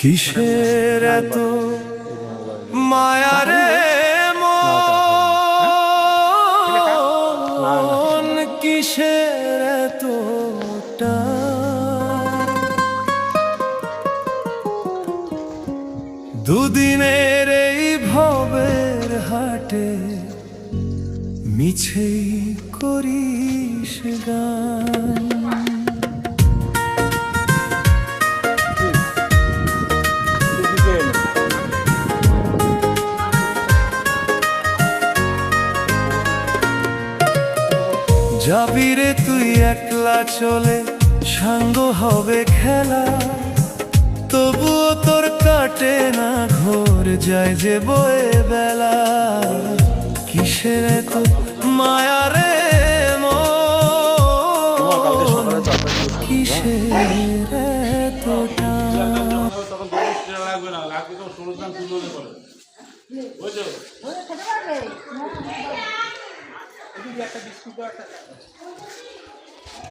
কিসের এত মায়া রে মন, কিসের এত দুদিনের এই ভবের হাটে মিছেই করিস গান। যাবি রে তুই একলা চলে, সাঙ্গ হবে খেলা, তবুও তোর কাটে না ঘোর, যায় যে বয়ে বেলা। কিসের এত মায়া রে মন, কিসের এতটা একটা বিস্কুট